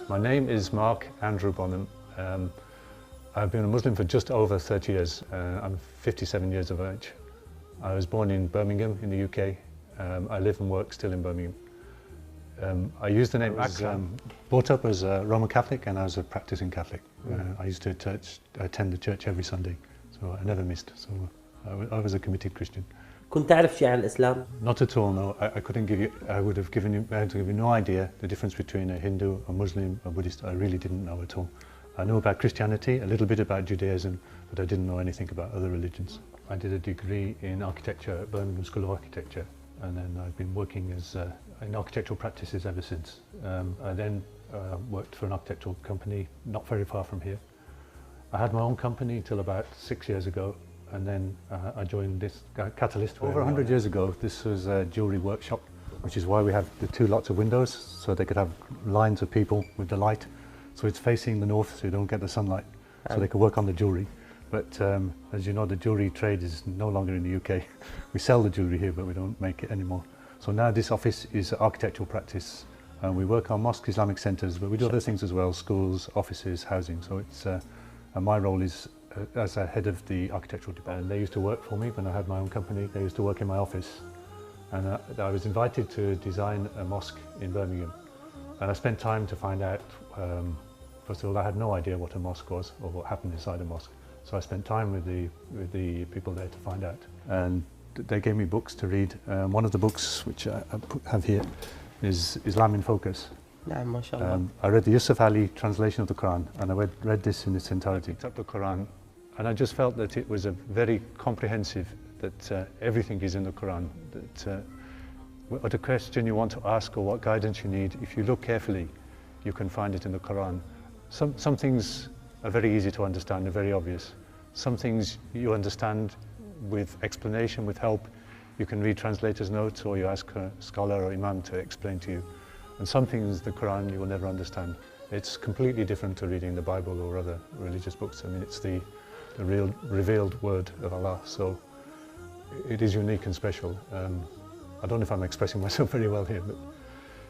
My name is Mark Andrew Bonham. I've been a Muslim for just over 30 years. I'm 57 years of age. I was born in Birmingham in the UK. I live and work still in Birmingham. I used the name, I was brought up as a Roman Catholic and I was a practicing Catholic. I used to attend the church every Sunday, so I never missed. So I was a committed Christian. كنت تعرف شيء عن الإسلام؟ Not at all, no. I couldn't give you, I would have given you, I had to give you no idea the difference between a Hindu, a Muslim, a Buddhist. I really didn't know at all. I knew about Christianity, a little bit about Judaism, but I didn't know anything about other religions. I did a degree in architecture at Birmingham School of Architecture, and then I've been working as in architectural practices ever since. I then worked for an architectural company not very far from here. I had my own company until about 6 years ago, and then I joined this Catalyst. Over 100 years ago, this was a jewellery workshop, which is why we have the two lots of windows, so they could have lines of people with the light. So it's facing the north, so you don't get the sunlight, so they could work on the jewellery. But as you know, the jewellery trade is no longer in the UK. We sell the jewellery here, but we don't make it anymore. So now this office is architectural practice. We work on mosques, Islamic centres, but we do other things as well, schools, offices, housing. So it's, and my role is as a head of the architectural department. They used to work for me when I had my own company. They used to work in my office. And I was invited to design a mosque in Birmingham. And I spent time to find out, first of all, I had no idea what a mosque was or what happened inside a mosque. So I spent time with the people there to find out. And they gave me books to read. One of the books, which I have here, is Islam in Focus. نعم ما شاء الله. I read the Yusuf Ali translation of the Quran, and I read this in its entirety. I picked up the Quran, and I just felt that it was a very comprehensive, that everything is in the Quran, that what a question you want to ask or what guidance you need, if you look carefully, you can find it in the Quran. Some things are very easy to understand, they're very obvious. Some things you understand with explanation, with help. You can read translator's notes or you ask a scholar or imam to explain to you. And some things, the Quran, you will never understand. It's completely different to reading the Bible or other religious books. I mean, it's the real revealed word of Allah, so it is unique and special. I don't know if I'm expressing myself very well here, but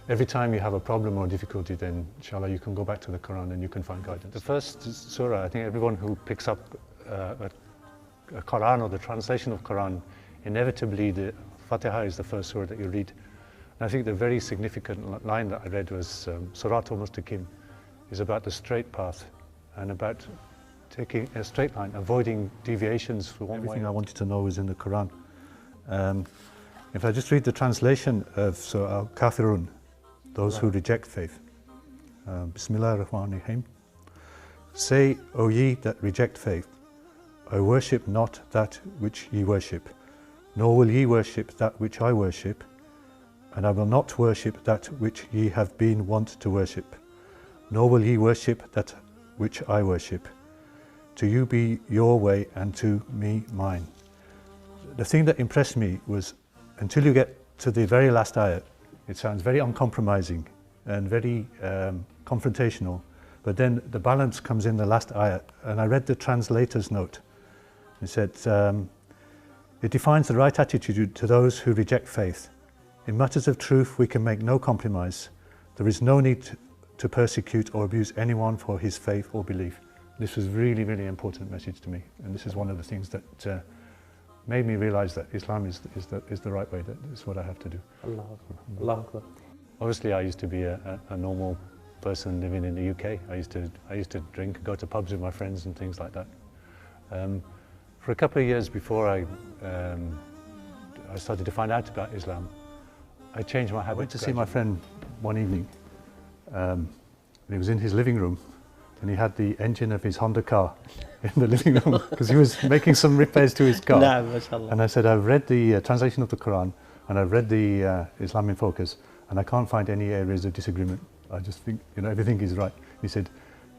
every time you have a problem or difficulty, then inshallah you can go back to the Quran and you can find guidance. The first surah, I think everyone who picks up a Quran or the translation of Quran, inevitably the Fatiha is the first surah that you read. And I think the very significant line that I read was Surat al-Mustaqim, is about the straight path and about taking a straight line, avoiding deviations from one way. Everything I wanted to know was in the Quran. If I just read the translation of Surah Al-Kafirun, those who reject faith. Bismillah ar-Rahman ar-Rahim. Say, O ye that reject faith, I worship not that which ye worship, nor will ye worship that which I worship, and I will not worship that which ye have been wont to worship, nor will ye worship that which I worship. To you be your way, and to me mine. The thing that impressed me was, until you get to the very last ayat, it sounds very uncompromising and very confrontational, but then the balance comes in the last ayat, and I read the translator's note. It said, it defines the right attitude to those who reject faith. In matters of truth, we can make no compromise. There is no need to persecute or abuse anyone for his faith or belief. This was really, really important message to me, and this is one of the things that made me realize that Islam is the right way, that is what I have to do. Allah Akbar. Obviously, I used to be a normal person living in the UK. I used to drink, go to pubs with my friends and things like that. For a couple of years before I started to find out about Islam, I changed my habit. I went to see my friend one evening. He was in his living room, and he had the engine of his Honda car in the living room because he was making some repairs to his car. And I said, I've read the translation of the Quran and I've read the Islam in Focus, and I can't find any areas of disagreement. I just think, everything is right. He said,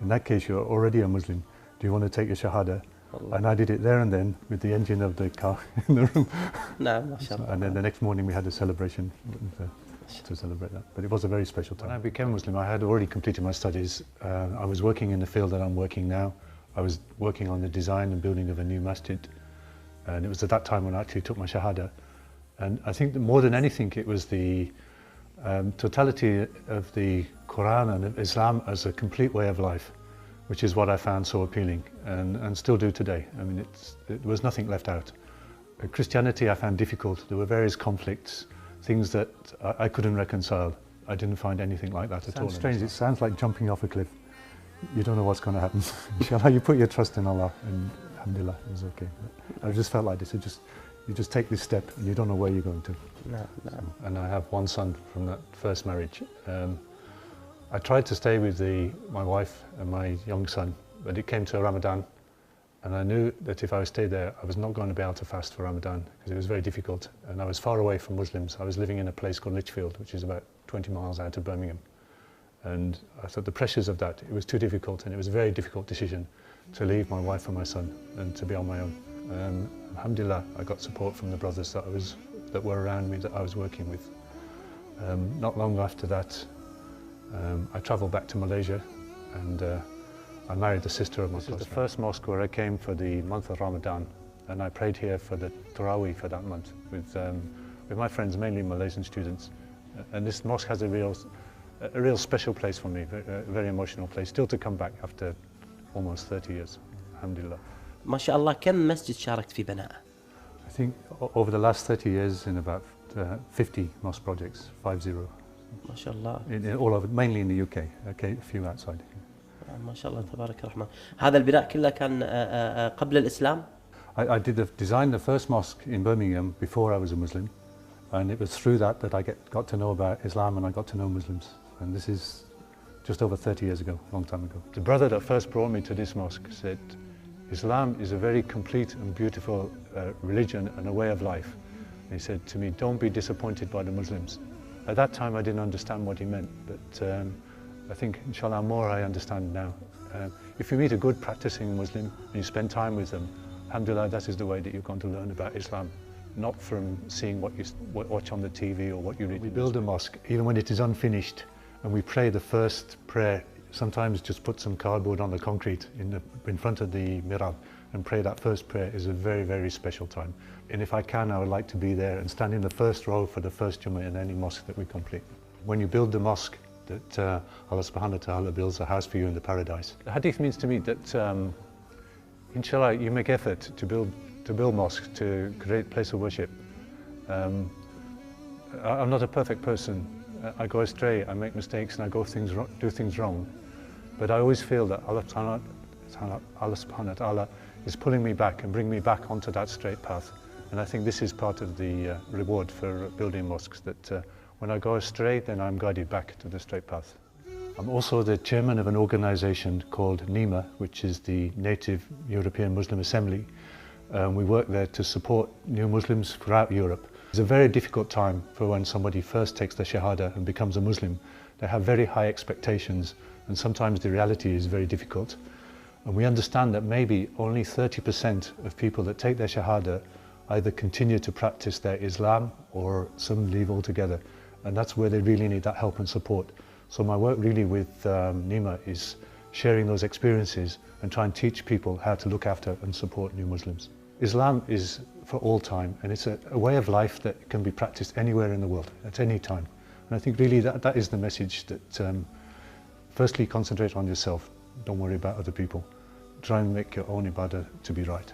in that case, you're already a Muslim. Do you want to take your Shahada? And I did it there and then with the engine of the car in the room. And then the next morning we had a celebration to celebrate that. But it was a very special time. When I became Muslim, I had already completed my studies. I was working in the field that I'm working now. I was working on the design and building of a new masjid. And it was at that time when I actually took my Shahada. And I think that more than anything, it was the Totality of the Quran and Islam as a complete way of life, which is what I found so appealing and still do today. I mean, it was nothing left out. Christianity I found difficult. There were various conflicts, things that I couldn't reconcile. I didn't find anything like that at all. Sounds strange. It sounds like jumping off a cliff. You don't know what's going to happen. Inshallah, you put your trust in Allah, and alhamdulillah, it was okay. I just felt like this. You just take this step, and you don't know where you're going to. No. And I have one son from that first marriage. I tried to stay with my wife and my young son, but it came to Ramadan, and I knew that if I stayed there, I was not going to be able to fast for Ramadan because it was very difficult, and I was far away from Muslims. I was living in a place called Lichfield, which is about 20 miles out of Birmingham, and I thought the pressures of that, it was too difficult, and it was a very difficult decision to leave my wife and my son and to be on my own. Alhamdulillah, I got support from the brothers that were around me that I was working with. Not long after that, I travelled back to Malaysia, and I married the sister of my close friend. This is the first mosque where I came for the month of Ramadan, and I prayed here for the Tarawih for that month with my friends, mainly Malaysian students. And this mosque has a real special place for me, a very emotional place, still to come back after almost 30 years, alhamdulillah. ما شاء الله كم مسجد شاركت في بنائه؟ I think over the last 30 years in about 50 mosque projects, 50. ما شاء الله. In all over, mainly in the UK, okay, a few outside. ما شاء الله تبارك الرحمن. هذا البناء كله كان قبل الإسلام؟ I designed the first mosque in Birmingham before I was a Muslim, and it was through that I got to know about Islam, and I got to know Muslims. And this is just over 30 years ago, a long time ago. The brother that first brought me to this mosque said, Islam is a very complete and beautiful religion and a way of life. And he said to me, don't be disappointed by the Muslims. At that time I didn't understand what he meant, but I think inshallah more I understand now. If you meet a good practicing Muslim and you spend time with them, alhamdulillah, that is the way that you're going to learn about Islam, not from seeing what you watch on the TV or what you read. We build a mosque even when it is unfinished, and we pray the first prayer. Sometimes just put some cardboard on the concrete in front of the mihrab and pray that first prayer is a very, very special time. And if I can, I would like to be there and stand in the first row for the first Jummah in any mosque that we complete. When you build the mosque, that Allah subhanahu wa ta'ala builds a house for you in the paradise. The hadith means to me that inshallah you make effort to build mosques, to create a place of worship. I'm not a perfect person. I go astray, I make mistakes, and I do things wrong. But I always feel that Allah subhanahu wa ta'ala is pulling me back and bringing me back onto that straight path. And I think this is part of the reward for building mosques, that when I go astray, then I'm guided back to the straight path. I'm also the chairman of an organization called NEMA, which is the Native European Muslim Assembly. We work there to support new Muslims throughout Europe. It's a very difficult time for when somebody first takes the Shahada and becomes a Muslim. They have very high expectations, and sometimes the reality is very difficult. And we understand that maybe only 30% of people that take their Shahada either continue to practice their Islam or some leave altogether. And that's where they really need that help and support. So my work really with NEMA is sharing those experiences and try and teach people how to look after and support new Muslims. Islam is for all time, and it's a way of life that can be practiced anywhere in the world, at any time. And I think really that is the message, that firstly concentrate on yourself, don't worry about other people. Try and make your own ibadah to be right.